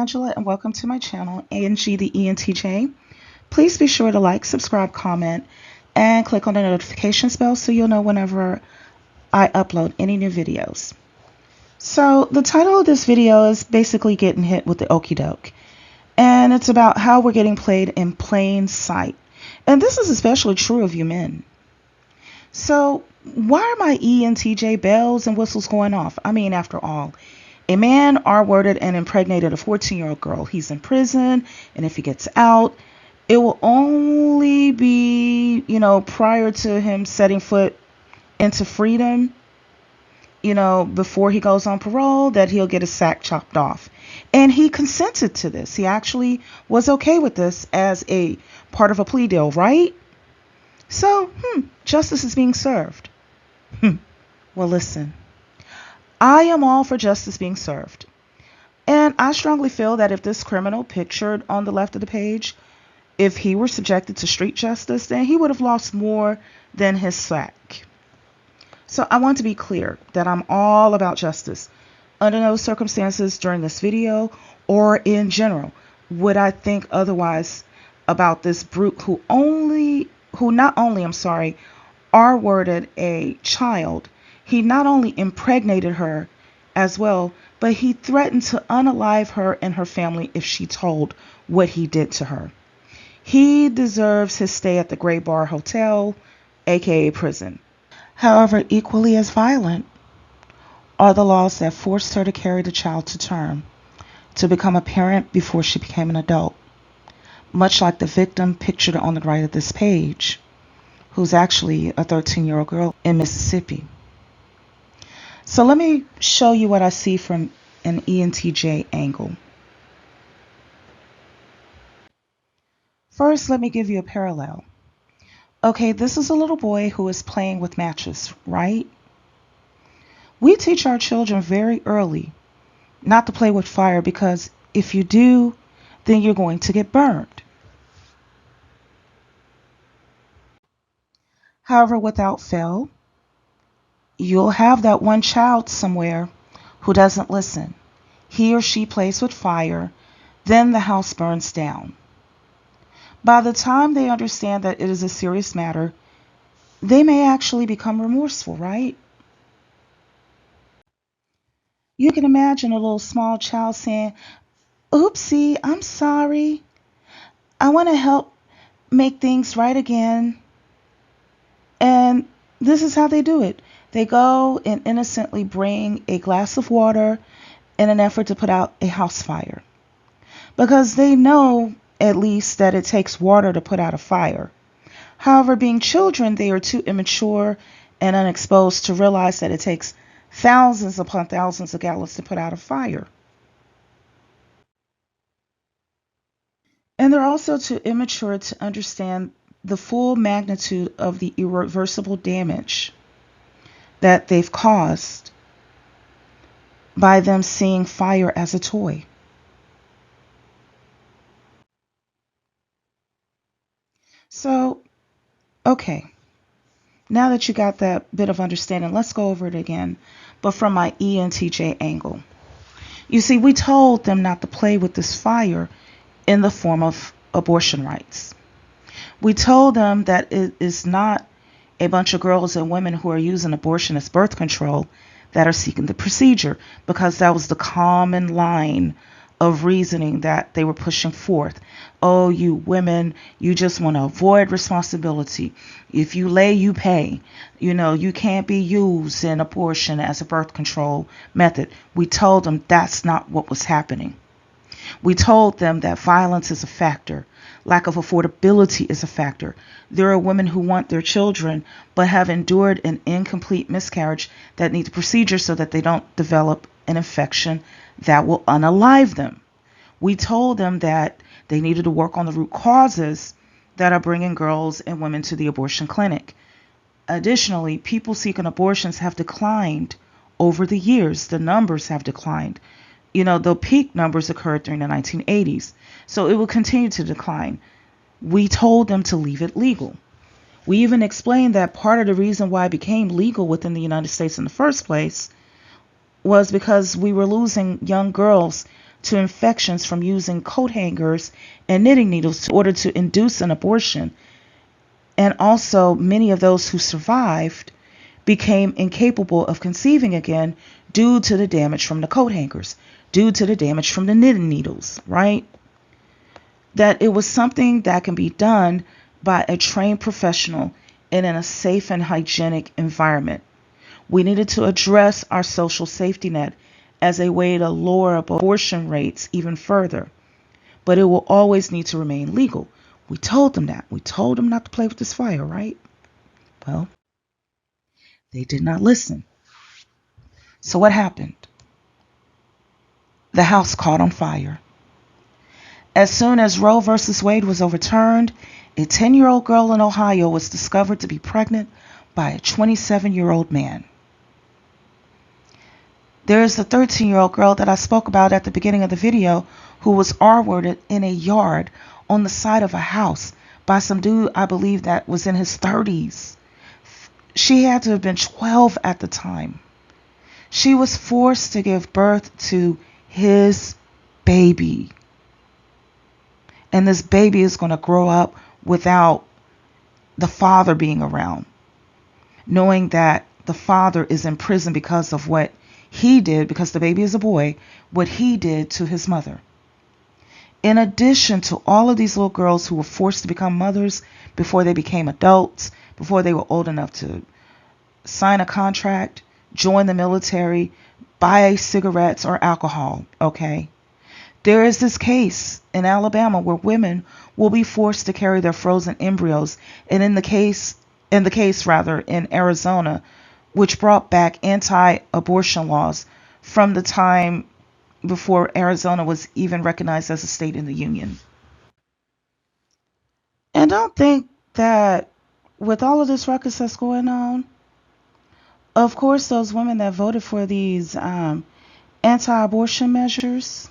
Angela, and welcome to my channel, Angie the ENTJ. Please be sure to like, subscribe, comment, and click on the notifications bell so you'll know whenever I upload any new videos. So the title of this video is basically getting hit with the Okey-Doke, and it's about how we're getting played in plain sight. And this is especially true of you men. So why are my ENTJ bells and whistles going off? I mean, after all, a man R-worded and impregnated a 14-year-old girl. He's in prison, and if he gets out, it will only be, prior to him setting foot into freedom, before he goes on parole, that he'll get his sack chopped off. And he consented to this. He actually was okay with this as a part of a plea deal, right? So, justice is being served. Well, listen. I am all for justice being served. And I strongly feel that if this criminal pictured on the left of the page, if he were subjected to street justice, then he would have lost more than his sack. So I want to be clear that I'm all about justice. Under no circumstances during this video or in general would I think otherwise about this brute who not only R-worded a child. He not only impregnated her as well, but he threatened to unalive her and her family if she told what he did to her. He deserves his stay at the Gray Bar Hotel, aka prison. However, equally as violent are the laws that forced her to carry the child to term, to become a parent before she became an adult. Much like the victim pictured on the right of this page, who's actually a 13-year-old girl in Mississippi. So let me show you what I see from an ENTJ angle. First, let me give you a parallel. Okay, this is a little boy who is playing with matches, right? We teach our children very early not to play with fire because if you do, then you're going to get burned. However, without fail, you'll have that one child somewhere who doesn't listen. He or she plays with fire, then the house burns down. By the time they understand that it is a serious matter, they may actually become remorseful, right? You can imagine a little small child saying, "Oopsie, I'm sorry. I want to help make things right again." And this is how they do it. They go and innocently bring a glass of water in an effort to put out a house fire. Because they know, at least, that it takes water to put out a fire. However, being children, they are too immature and unexposed to realize that it takes thousands upon thousands of gallons to put out a fire. And they're also too immature to understand the full magnitude of the irreversible damage that they've caused by them seeing fire as a toy. So, okay, now that you got that bit of understanding, let's go over it again, but from my ENTJ angle. You see, we told them not to play with this fire in the form of abortion rights. We told them that it is not a bunch of girls and women who are using abortion as birth control that are seeking the procedure, because that was the common line of reasoning that they were pushing forth. Oh, you women, you just want to avoid responsibility. If you lay, you pay. You can't be used in abortion as a birth control method. We told them that's not what was happening. We told them that violence is a factor. Lack of affordability is a factor. There are women who want their children but have endured an incomplete miscarriage that need the procedure so that they don't develop an infection that will unalive them. We told them that they needed to work on the root causes that are bringing girls and women to the abortion clinic. Additionally, people seeking abortions have declined over the years. The numbers have declined. The peak numbers occurred during the 1980s, so it will continue to decline. We told them to leave it legal. We even explained that part of the reason why it became legal within the United States in the first place was because we were losing young girls to infections from using coat hangers and knitting needles in order to induce an abortion. And also, many of those who survived became incapable of conceiving again due to the damage from the coat hangers, due to the damage from the knitting needles, right? That it was something that can be done by a trained professional and in a safe and hygienic environment. We needed to address our social safety net as a way to lower abortion rates even further. But it will always need to remain legal. We told them that. We told them not to play with this fire, right? Well, they did not listen. So what happened? The house caught on fire. As soon as Roe versus Wade was overturned, a 10-year-old girl in Ohio was discovered to be pregnant by a 27-year-old man. There is the 13-year-old girl that I spoke about at the beginning of the video who was R-worded in a yard on the side of a house by some dude, I believe, that was in his 30s. She had to have been 12 at the time. She was forced to give birth to his baby. And this baby is going to grow up without the father being around, knowing that the father is in prison because of what he did, because the baby is a boy, what he did to his mother. In addition to all of these little girls who were forced to become mothers before they became adults, before they were old enough to sign a contract, join the military, buy cigarettes or alcohol, okay? There is this case in Alabama where women will be forced to carry their frozen embryos, and in the case in Arizona, which brought back anti-abortion laws from the time before Arizona was even recognized as a state in the union. And don't think that with all of this ruckus that's going on, of course those women that voted for these anti-abortion measures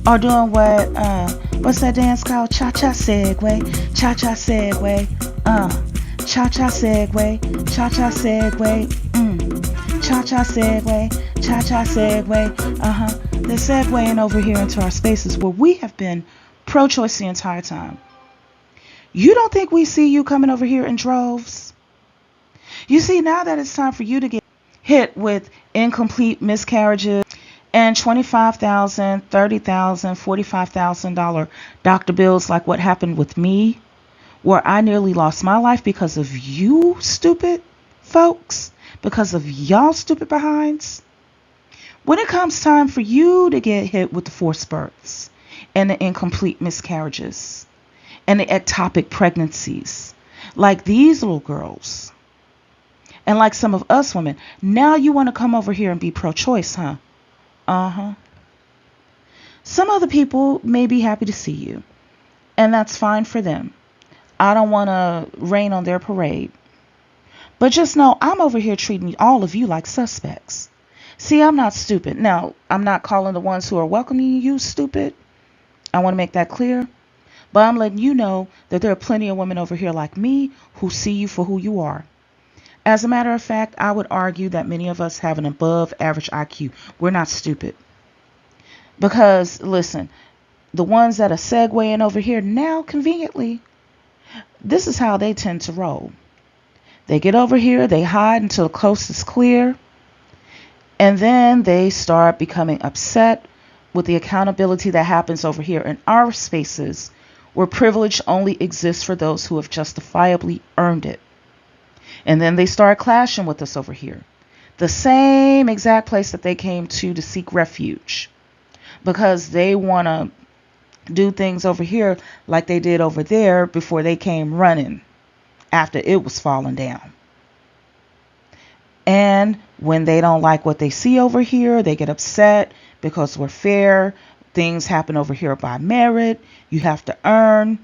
are doing what's that dance called? Cha-cha segue, cha-cha segue, cha-cha segue, cha-cha segue, cha-cha segue, cha-cha segue, They're segueing over here into our spaces where we have been pro-choice the entire time. You don't think we see you coming over here in droves? You see, now that it's time for you to get hit with incomplete miscarriages and $25,000, $30,000, $45,000 doctor bills like what happened with me, where I nearly lost my life because of you stupid folks, because of y'all stupid behinds. When it comes time for you to get hit with the forced births and the incomplete miscarriages and the ectopic pregnancies, like these little girls, and like some of us women, now you want to come over here and be pro-choice, huh? Some other people may be happy to see you, and that's fine for them. I don't want to rain on their parade. But just know I'm over here treating all of you like suspects. See, I'm not stupid. Now, I'm not calling the ones who are welcoming you stupid. I want to make that clear. But I'm letting you know that there are plenty of women over here like me who see you for who you are. As a matter of fact, I would argue that many of us have an above average IQ. We're not stupid. Because, listen, the ones that are segueing over here now, conveniently, this is how they tend to roll. They get over here, they hide until the coast is clear, and then they start becoming upset with the accountability that happens over here in our spaces, where privilege only exists for those who have justifiably earned it. And then they start clashing with us over here. The same exact place that they came to seek refuge. Because they want to do things over here like they did over there before they came running after it was falling down. And when they don't like what they see over here, they get upset because we're fair. Things happen over here by merit. You have to earn.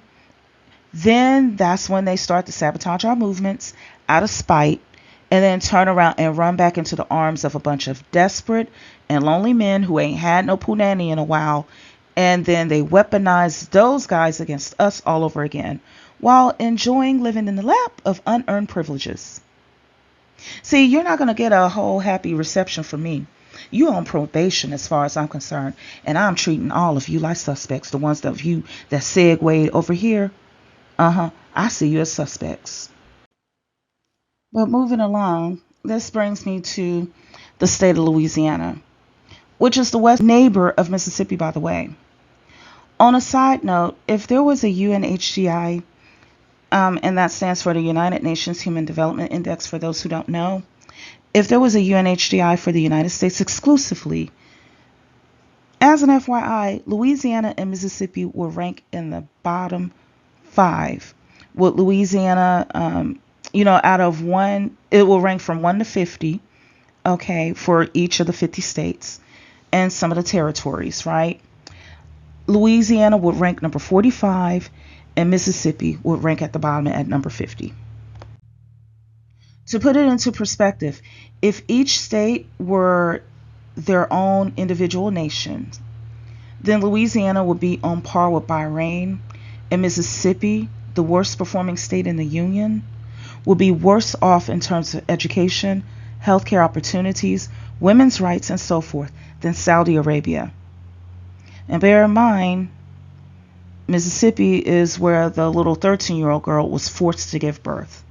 Then that's when they start to sabotage our movements out of spite, and then turn around and run back into the arms of a bunch of desperate and lonely men who ain't had no punani in a while. And then they weaponize those guys against us all over again, while enjoying living in the lap of unearned privileges. See, you're not going to get a whole happy reception from me, You on probation as far as I'm concerned, and I'm treating all of you like suspects. The ones of you that segued over here, I see you as suspects. But moving along, this brings me to the state of Louisiana, which is the west neighbor of Mississippi, by the way. On a side note, if there was a UNHCI, and that stands for the United Nations Human Development Index for those who don't know, if there was a UNHCI for the United States exclusively, as an FYI, Louisiana and Mississippi will rank in the bottom 5. With Louisiana, out of 1, it will rank from 1 to 50, okay, for each of the 50 states and some of the territories, right? Louisiana would rank number 45, and Mississippi would rank at the bottom at number 50. To put it into perspective, if each state were their own individual nation, then Louisiana would be on par with Bahrain, and Mississippi, the worst performing state in the Union, will be worse off in terms of education, healthcare opportunities, women's rights, and so forth than Saudi Arabia. And bear in mind, Mississippi is where the little 13-year-old girl was forced to give birth.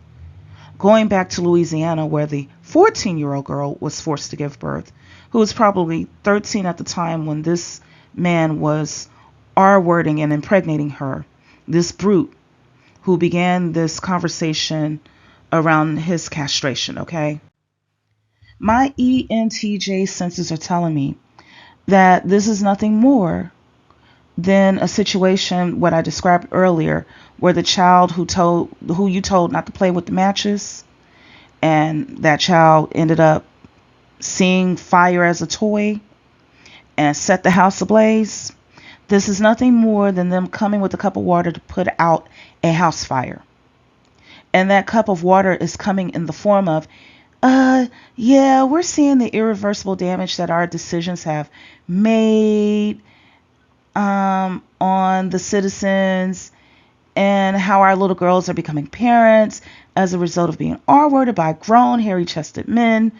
Going back to Louisiana, where the 14-year-old girl was forced to give birth, who was probably 13 at the time when this man was R-wording and impregnating her, this brute who began this conversation around his castration, okay? My ENTJ senses are telling me that this is nothing more than a situation, what I described earlier, where the child who you told not to play with the matches, and that child ended up seeing fire as a toy and set the house ablaze. This is nothing more than them coming with a cup of water to put out a house fire. And that cup of water is coming in the form of, yeah, we're seeing the irreversible damage that our decisions have made on the citizens, and how our little girls are becoming parents as a result of being R-worded by grown, hairy-chested men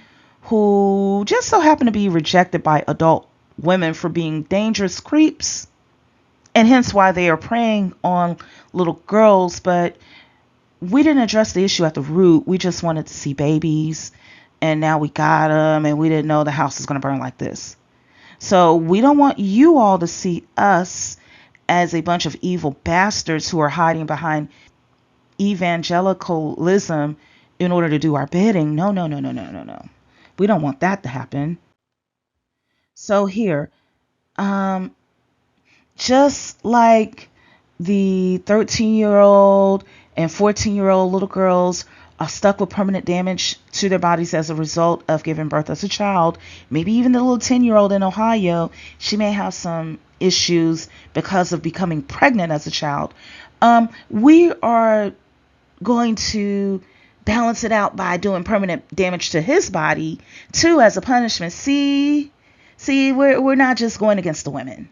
who just so happen to be rejected by adult women for being dangerous creeps, and hence why they are preying on little girls. But we didn't address the issue at the root. We just wanted to see babies, and now we got them, and we didn't know the house is going to burn like this. So we don't want you all to see us as a bunch of evil bastards who are hiding behind evangelicalism in order to do our bidding. No. We don't want that to happen. So here, just like the 13-year-old and 14-year-old little girls are stuck with permanent damage to their bodies as a result of giving birth as a child, maybe even the little 10-year-old in Ohio, she may have some issues because of becoming pregnant as a child. We are going to balance it out by doing permanent damage to his body too as a punishment. See, we're not just going against the women.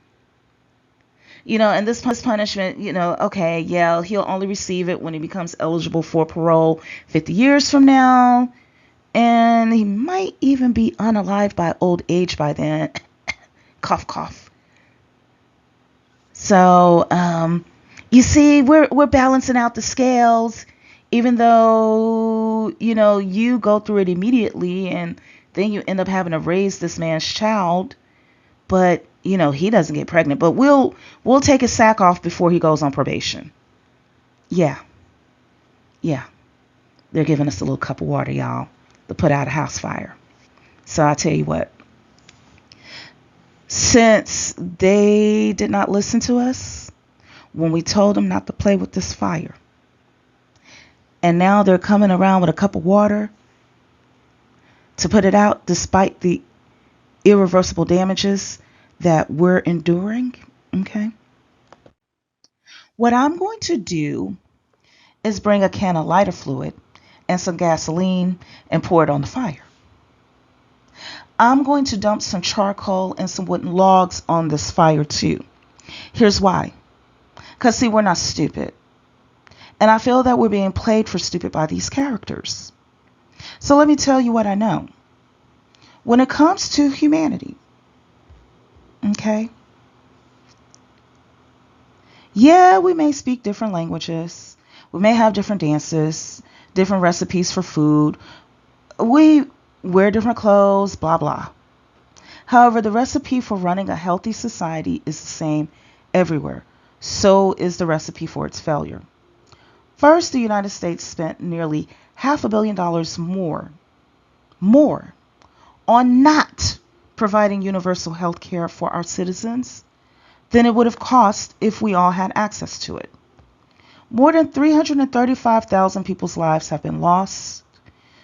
And this punishment, okay, yeah, he'll only receive it when he becomes eligible for parole 50 years from now. And he might even be unalived by old age by then. Cough, cough. So, you see, we're balancing out the scales, even though, you go through it immediately and then you end up having to raise this man's child. But he doesn't get pregnant, but we'll take his sack off before he goes on probation. Yeah. They're giving us a little cup of water, y'all, to put out a house fire. So I tell you what, since they did not listen to us when we told them not to play with this fire, and now they're coming around with a cup of water to put it out despite the irreversible damages that we're enduring, okay? What I'm going to do is bring a can of lighter fluid and some gasoline and pour it on the fire. I'm going to dump some charcoal and some wooden logs on this fire too. Here's why. Because see, we're not stupid. And I feel that we're being played for stupid by these characters. So let me tell you what I know. when it comes to humanity, okay? Yeah, we may speak different languages. We may have different dances, different recipes for food. We wear different clothes, blah, blah. However, the recipe for running a healthy society is the same everywhere. So is the recipe for its failure. First, the United States spent nearly $500 million more on not providing universal health care for our citizens than it would have cost if we all had access to it. More than 335,000 people's lives have been lost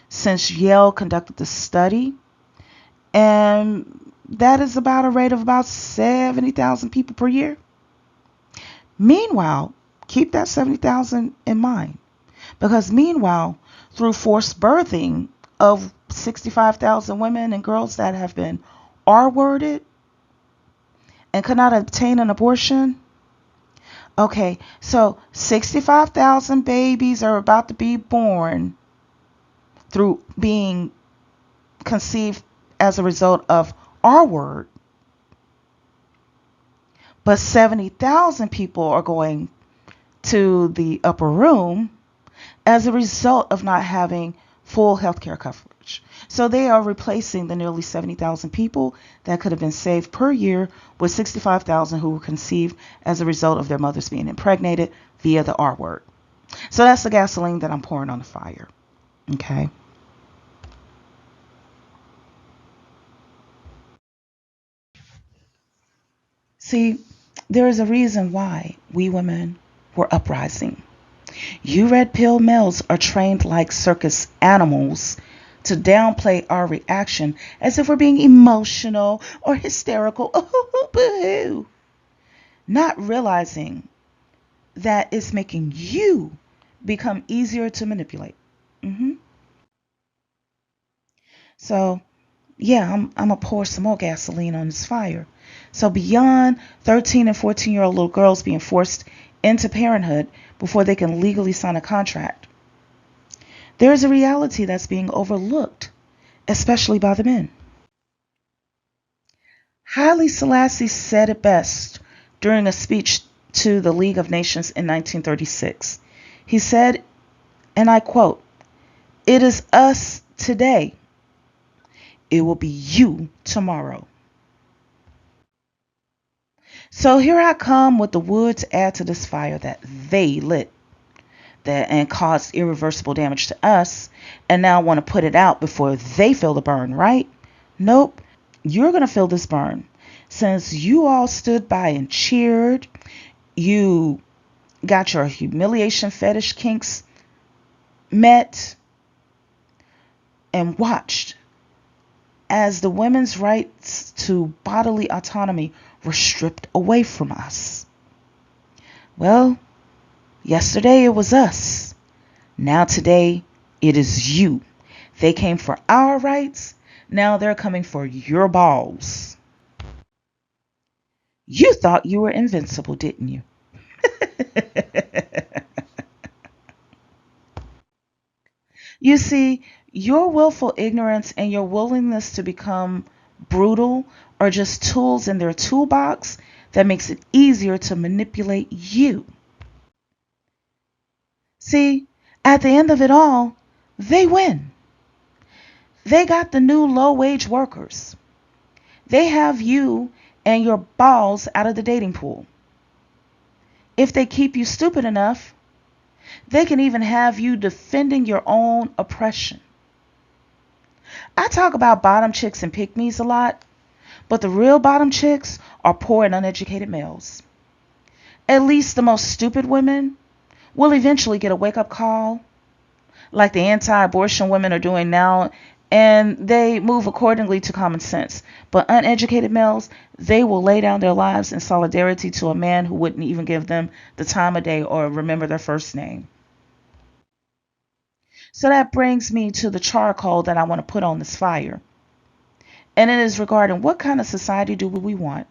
since Yale conducted the study, and that is about a rate of about 70,000 people per year. Meanwhile, keep that 70,000 in mind, because meanwhile, through forced birthing of 65,000 women and girls that have been R-worded and could not obtain an abortion. Okay, so 65,000 babies are about to be born through being conceived as a result of R-word. But 70,000 people are going to the upper room as a result of not having full healthcare coverage. So they are replacing the nearly 70,000 people that could have been saved per year with 65,000 who were conceived as a result of their mothers being impregnated via the R word. So that's the gasoline that I'm pouring on the fire. Okay. See, there is a reason why we women were uprising. You red pill males are trained like circus animals to downplay our reaction as if we're being emotional or hysterical, oh, boo-hoo, not realizing that it's making you become easier to manipulate. hmm So, yeah, I'm going to pour some more gasoline on this fire. So, beyond 13 and 14-year-old little girls being forced into parenthood before they can legally sign a contract, there is a reality that's being overlooked, especially by the men. Haile Selassie said it best during a speech to the League of Nations in 1936. He said, and I quote, "It is us today. It will be you tomorrow." So here I come with the wood to add to this fire that they lit that and caused irreversible damage to us, and now want to put it out before they feel the burn, right? Nope. You're going to feel this burn. Since you all stood by and cheered, you got your humiliation fetish kinks met, and watched as the women's rights to bodily autonomy were stripped away from us. Well, yesterday it was us. Now today it is you. They came for our rights. Now they're coming for your balls. You thought you were invincible, didn't you? You see, your willful ignorance and your willingness to become brutal are just tools in their toolbox that makes it easier to manipulate you. See, at the end of it all, they win. They got the new low-wage workers. They have you and your balls out of the dating pool. If they keep you stupid enough, they can even have you defending your own oppression. I talk about bottom chicks and pick-me's a lot, but the real bottom chicks are poor and uneducated males. At least the most stupid women will eventually get a wake-up call, like the anti-abortion women are doing now, and they move accordingly to common sense. But uneducated males, they will lay down their lives in solidarity to a man who wouldn't even give them the time of day or remember their first name. So that brings me to the charcoal that I want to put on this fire. And it is regarding what kind of society do we want?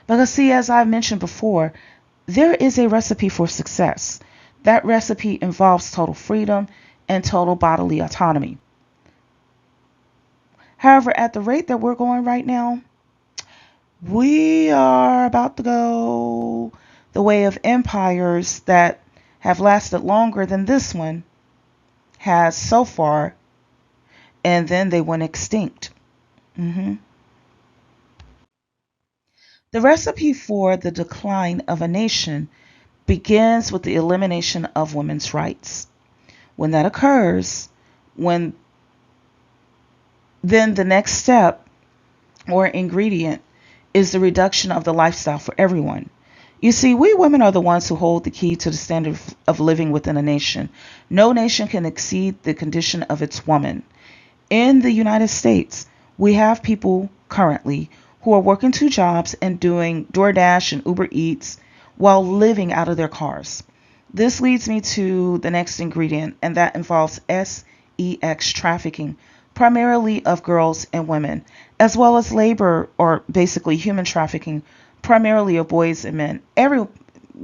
Because see, as I've mentioned before, there is a recipe for success. That recipe involves total freedom and total bodily autonomy. However, at the rate that we're going right now, we are about to go the way of empires that have lasted longer than this one has so far, and then they went extinct. hmm The recipe for the decline of a nation begins with the elimination of women's rights. When that occurs, when then the next step or ingredient is the reduction of the lifestyle for everyone. You see, we women are the ones who hold the key to the standard of living within a nation. No nation can exceed the condition of its woman. In the United States, we have people currently who are working two jobs and doing DoorDash and Uber Eats while living out of their cars. This leads me to the next ingredient, and that involves sex trafficking, primarily of girls and women, as well as labor or basically human trafficking, primarily of boys and men. Every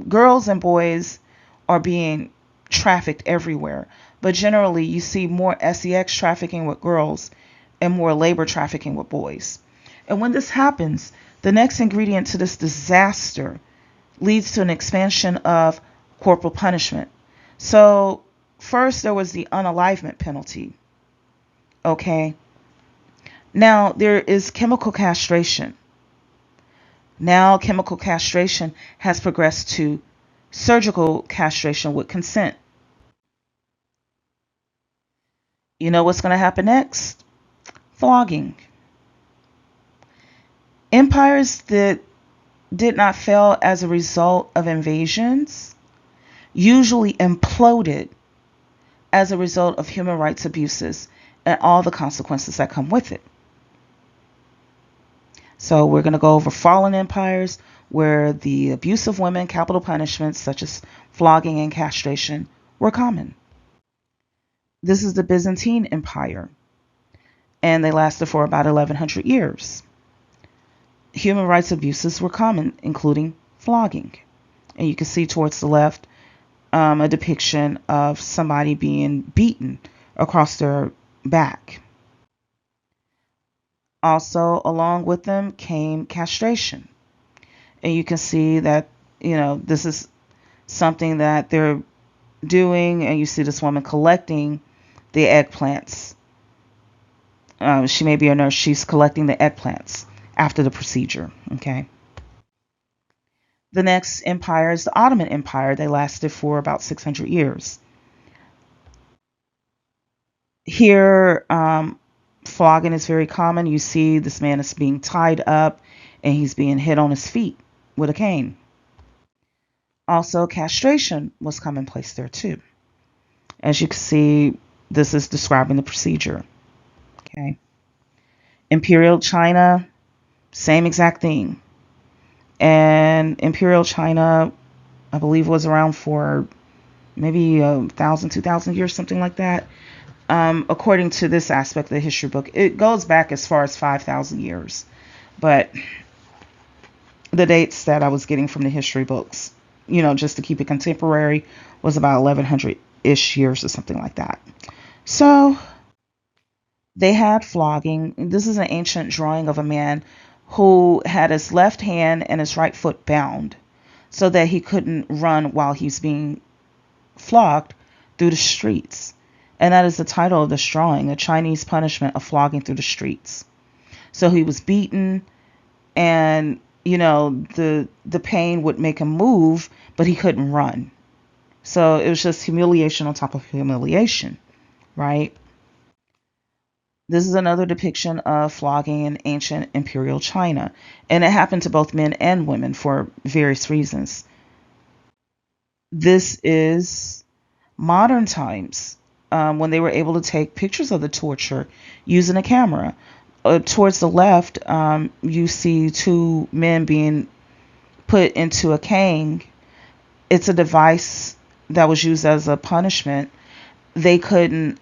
girls and boys are being trafficked everywhere, but generally you see more sex trafficking with girls and more labor trafficking with boys. And when this happens, the next ingredient to this disaster leads to an expansion of corporal punishment. So, first there was the unalivement penalty. Okay. Now there is chemical castration. Now chemical castration has progressed to surgical castration with consent. You know what's going to happen next? Flogging. Empires that did not fail as a result of invasions usually imploded as a result of human rights abuses and all the consequences that come with it. So we're going to go over fallen empires where the abuse of women, capital punishments such as flogging and castration were common. This is the Byzantine Empire, and they lasted for about 1100 years. Human rights abuses were common, including flogging. And you can see towards the left a depiction of somebody being beaten across their back. Also, along with them came castration. And you can see that, this is something that they're doing, and you see this woman collecting the eggplants. She may be a nurse. She's collecting the eggplants after the procedure. Okay. The next empire is the Ottoman Empire. They lasted for about 600 years. Here, flogging is very common. You see this man is being tied up and he's being hit on his feet with a cane. Also, castration was commonplace there too. As you can see, this is describing the procedure. Okay. Imperial China, same exact thing. And Imperial China, I believe, was around for maybe 1,000, 2,000 years, something like that. According to this aspect of the history book, it goes back as far as 5,000 years. But the dates that I was getting from the history books, just to keep it contemporary, was about 1100-ish years or something like that. So they had flogging. This is an ancient drawing of a man who had his left hand and his right foot bound so that he couldn't run while he's being flogged through the streets. And that is the title of this drawing, The Chinese Punishment of Flogging Through the Streets. So he was beaten, and the pain would make him move, but he couldn't run. So it was just humiliation on top of humiliation, right? This is another depiction of flogging in ancient imperial China, and it happened to both men and women for various reasons. This is modern times, when they were able to take pictures of the torture using a camera. Towards the left, you see two men being put into a cane. It's a device that was used as a punishment. They couldn't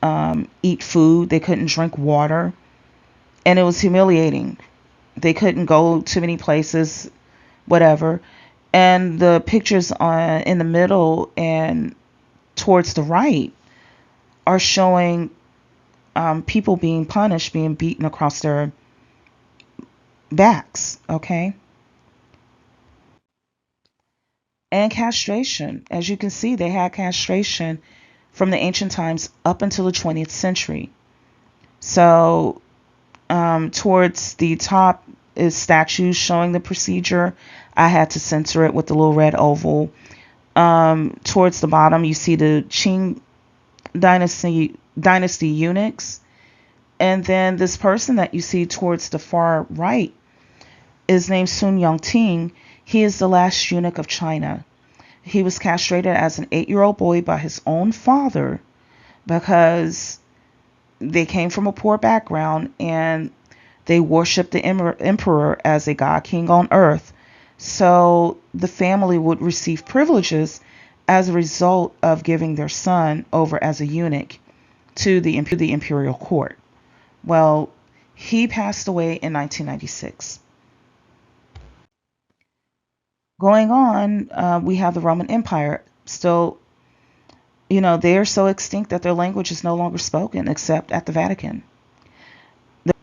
eat food. They couldn't drink water. And it was humiliating. They couldn't go to many places, whatever. And the pictures in the middle and towards the right are showing people being punished, being beaten across their backs, okay? And castration. As you can see, they had castration from the ancient times up until the 20th century. So towards the top is statues showing the procedure. I had to censor it with the little red oval. Towards the bottom, you see the Qing dynasty eunuchs. And then this person that you see towards the far right is named Sun Yongting. He is the last eunuch of China. He was castrated as an 8-year-old boy by his own father because they came from a poor background and they worshiped the emperor as a god king on earth. So the family would receive privileges as a result of giving their son over as a eunuch to the imperial court. Well, he passed away in 1996. Going on, we have the Roman Empire. Still, they are so extinct that their language is no longer spoken except at the Vatican. The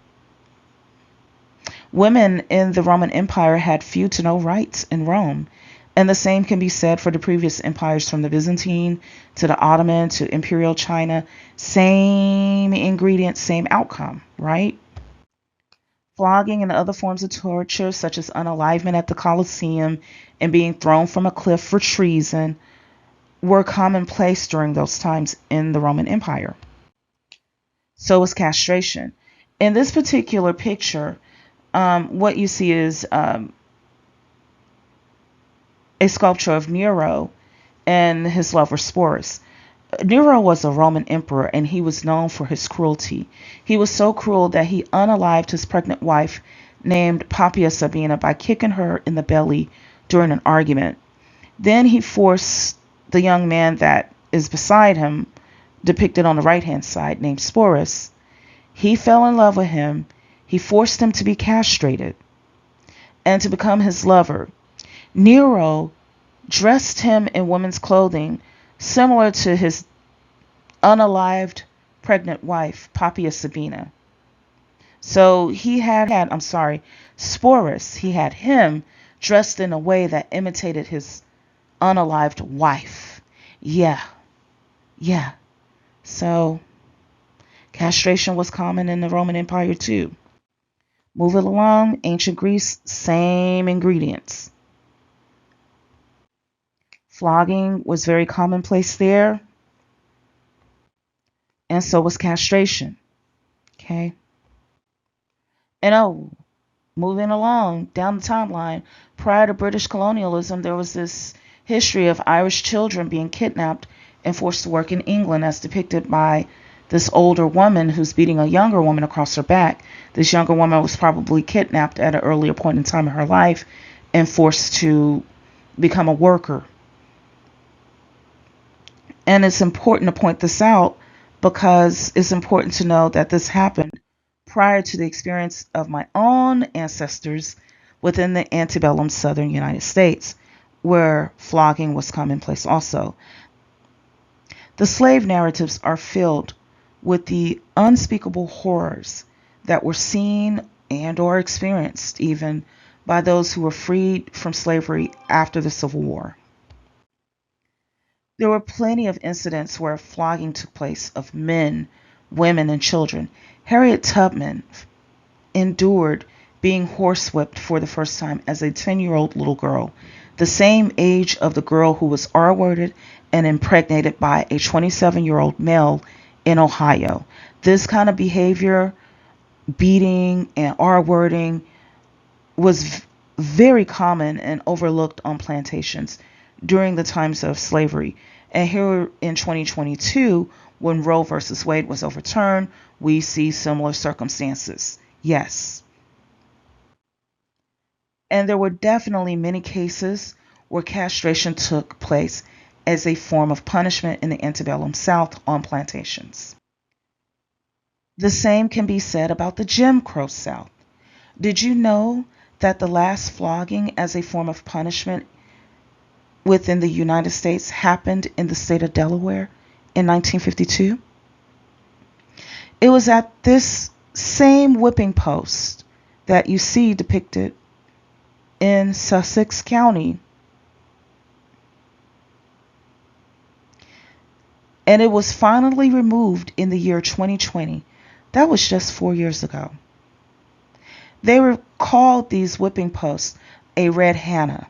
women in the Roman Empire had few to no rights in Rome. And the same can be said for the previous empires, from the Byzantine to the Ottoman to Imperial China. Same ingredient, same outcome, right? Flogging and other forms of torture, such as unalivement at the Colosseum and being thrown from a cliff for treason, were commonplace during those times in the Roman Empire. So was castration. In this particular picture, what you see is a sculpture of Nero and his lover Sporus. Nero was a Roman emperor, and he was known for his cruelty. He was so cruel that he unalived his pregnant wife, named Poppaea Sabina, by kicking her in the belly during an argument. Then he forced the young man that is beside him, depicted on the right-hand side, named Sporus. He fell in love with him. He forced him to be castrated and to become his lover. Nero dressed him in women's clothing similar to his unalived pregnant wife, Poppaea Sabina. So Sporus, he had him dressed in a way that imitated his unalived wife. Yeah. So castration was common in the Roman Empire too. Moving along, ancient Greece, same ingredients. Flogging was very commonplace there, and so was castration. Okay. And moving along down the timeline, prior to British colonialism, there was this history of Irish children being kidnapped and forced to work in England, as depicted by this older woman who's beating a younger woman across her back. This younger woman was probably kidnapped at an earlier point in time in her life and forced to become a worker. And it's important to point this out because it's important to know that this happened prior to the experience of my own ancestors within the antebellum southern United States, where flogging was commonplace also. The slave narratives are filled with the unspeakable horrors that were seen and or experienced even by those who were freed from slavery after the Civil War. There were plenty of incidents where flogging took place of men, women, and children. Harriet Tubman endured being horsewhipped for the first time as a 10-year-old little girl, the same age of the girl who was R-worded and impregnated by a 27-year-old male in Ohio. This kind of behavior, beating and R-wording, was very common and overlooked on plantations during the times of slavery. And here in 2022, when Roe versus Wade was overturned, we see similar circumstances. Yes. And there were definitely many cases where castration took place as a form of punishment in the antebellum South on plantations. The same can be said about the Jim Crow South. Did you know that the last flogging as a form of punishment within the United States happened in the state of Delaware in 1952? It was at this same whipping post that you see depicted in Sussex County. And it was finally removed in the year 2020. That was just 4 years ago. They were called, these whipping posts, a red Hannah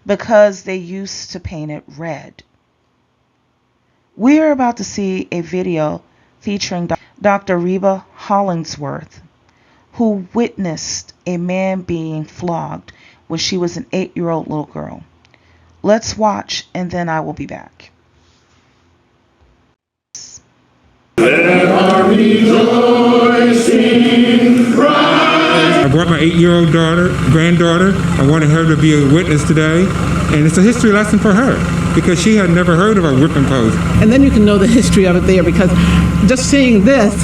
because they used to paint it red. We are about to see a video featuring Dr. Reba Hollingsworth, who witnessed a man being flogged when she was an 8-year-old little girl. Let's watch, and then I will be back. Let our rejoicing rise. I brought my 8-year-old granddaughter. I wanted her to be a witness today, and it's a history lesson for her because she had never heard of a whipping post. And then you can know the history of it there, because just seeing this,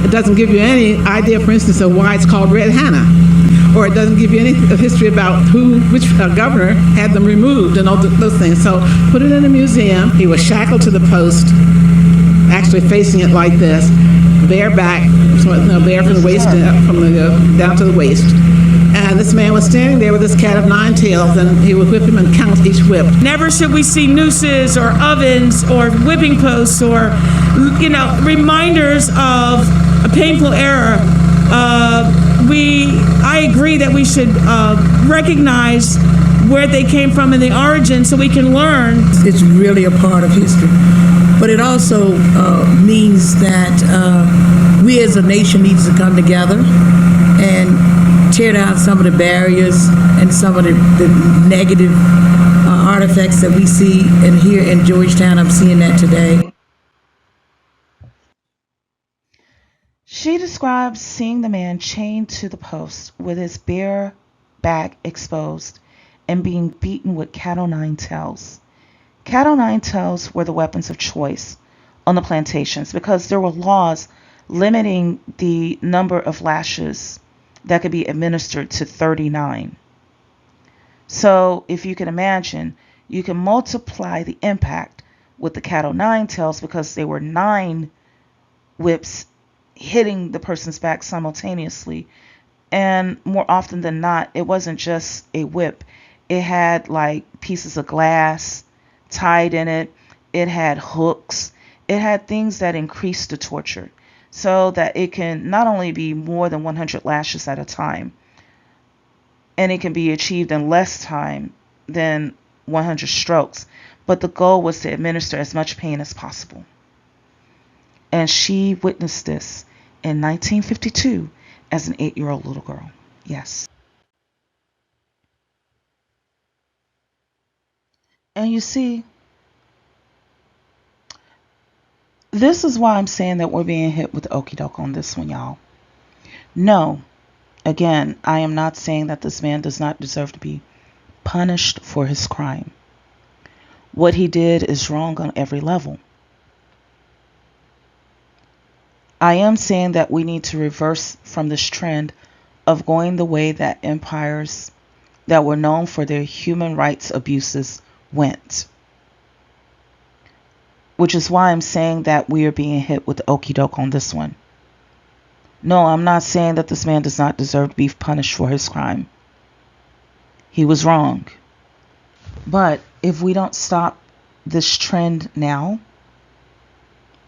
it doesn't give you any idea, for instance, of why it's called Red Hannah. Or it doesn't give you any history about which governor had them removed and all those things. So put it in a museum. He was shackled to the post, actually facing it like this, bare back, bare from the waist down to the waist. And this man was standing there with his cat of 9 tails, and he would whip him and count each whip. Never should we see nooses or ovens or whipping posts or, reminders of a painful era. I agree that we should recognize where they came from and the origin so we can learn. It's really a part of history. But it also means that we as a nation needs to come together and tear down some of the barriers and some of the negative artifacts that we see. And here in Georgetown, I'm seeing that today. She describes seeing the man chained to the post with his bare back exposed and being beaten with cat o' nine tails. Cat o' nine tails were the weapons of choice on the plantations because there were laws limiting the number of lashes that could be administered to 39. So if you can imagine, you can multiply the impact with the cat o' nine tails because there were 9 whips hitting the person's back simultaneously. And more often than not, it wasn't just a whip. It had like pieces of glass tied in it. It had hooks. It had things that increased the torture so that it can not only be more than 100 lashes at a time, and it can be achieved in less time than 100 strokes, but the goal was to administer as much pain as possible. And she witnessed this in 1952 as an 8-year-old little girl. Yes. And you see, this is why I'm saying that we're being hit with Okey-Doke on this one, y'all. No, again, I am not saying that this man does not deserve to be punished for his crime. What he did is wrong on every level. I am saying that we need to reverse from this trend of going the way that empires that were known for their human rights abuses went. Which is why I'm saying that we are being hit with Okey-Doke on this one. No, I'm not saying that this man does not deserve to be punished for his crime. He was wrong. But if we don't stop this trend now,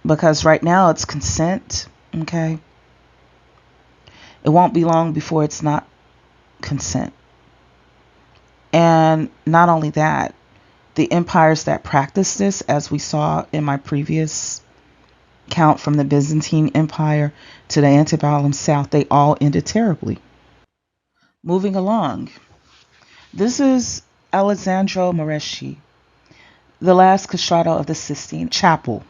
because right now it's consent, okay? It won't be long before it's not consent. And not only that, the empires that practice this, as we saw in my previous count from the Byzantine Empire to the antebellum South, they all ended terribly. Moving along. This is Alessandro Moreschi, the last castrato of the Sistine Chapel.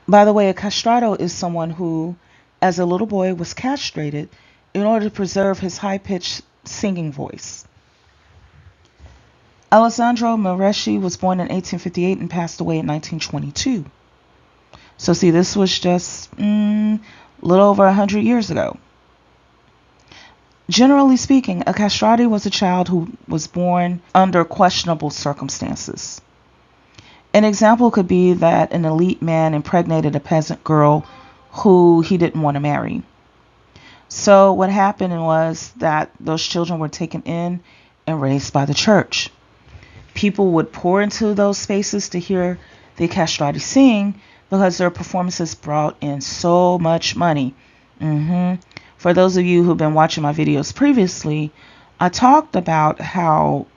By the way, a castrato is someone who, as a little boy, was castrated in order to preserve his high-pitched singing voice. Alessandro Moreschi was born in 1858 and passed away in 1922. So see, this was just a little over 100 years ago. Generally speaking, a castrati was a child who was born under questionable circumstances. An example could be that an elite man impregnated a peasant girl who he didn't want to marry. So what happened was that those children were taken in and raised by the church. People would pour into those spaces to hear the castrati sing because their performances brought in so much money. For those of you who've been watching my videos previously, I talked about how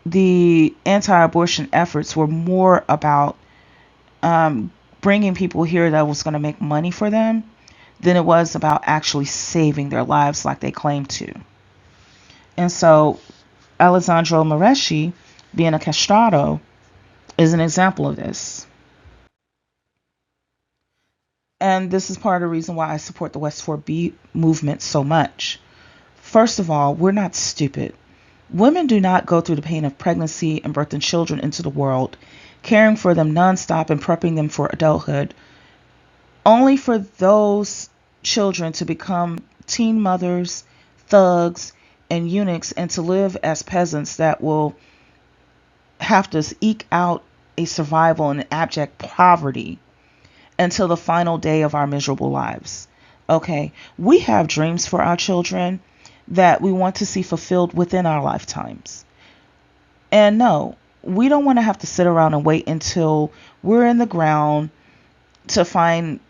the anti-abortion efforts were more about bringing people here that was going to make money for them than it was about actually saving their lives like they claimed to. And so Alessandro Moreschi, being a castrato, is an example of this. And this is part of the reason why I support the West 4B movement so much. First of all, we're not stupid. Women do not go through the pain of pregnancy and birthing children into the world, caring for them nonstop and prepping them for adulthood, only for those children to become teen mothers, thugs, and eunuchs, and to live as peasants that will have to eke out a survival in abject poverty until the final day of our miserable lives. Okay, we have dreams for our children that we want to see fulfilled within our lifetimes. And no, we don't want to have to sit around and wait until we're in the ground to find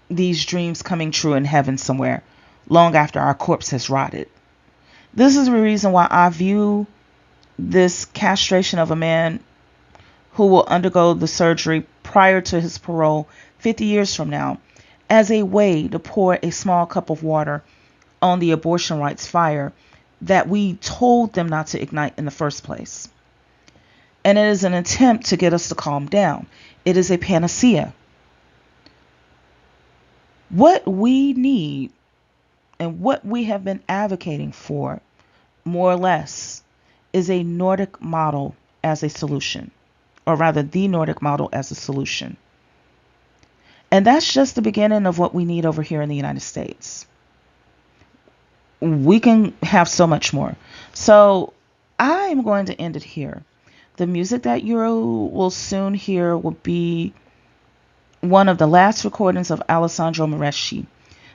these dreams coming true in heaven somewhere, long after our corpse has rotted. This is the reason why I view this castration of a man who will undergo the surgery prior to his parole 50 years from now as a way to pour a small cup of water on the abortion rights fire that we told them not to ignite in the first place. And it is an attempt to get us to calm down. It is a panacea. What we need and what we have been advocating for, more or less, is a Nordic model as a solution, or rather the Nordic model as a solution. And that's just the beginning of what we need over here in the United States. We can have so much more. So I am going to end it here. The music that you will soon hear will be one of the last recordings of Alessandro Moreschi,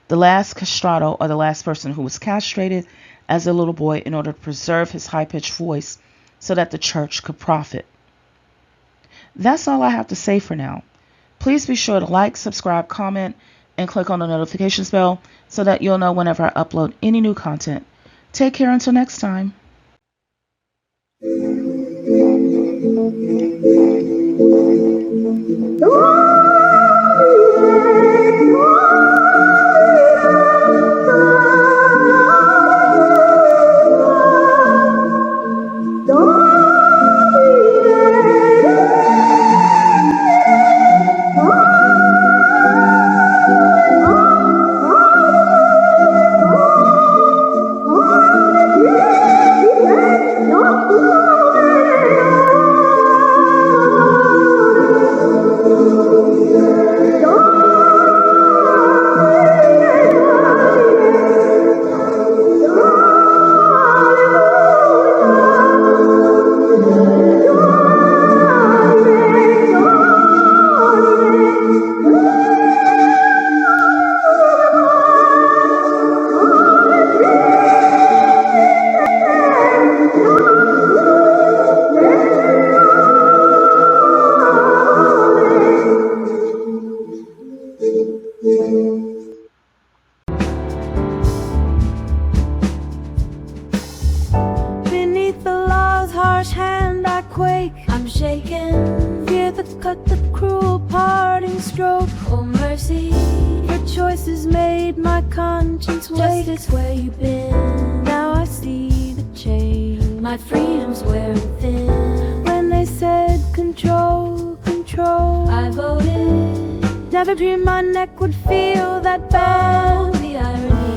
the last castrato, or the last person who was castrated as a little boy in order to preserve his high-pitched voice so that the church could profit. That's all I have to say for now. Please be sure to like, subscribe, comment, and click on the notifications bell so that you'll know whenever I upload any new content. Take care until next time. Beneath the law's harsh hand I quake, I'm shaken. Fear that cut the cruel parting stroke. Oh mercy, for choices made my conscience wait. Justice, where you been? Now I see the change. My freedom's wearing thin. When they said control, control, I voted. Never dreamed my neck would feel that bad. Oh, the irony.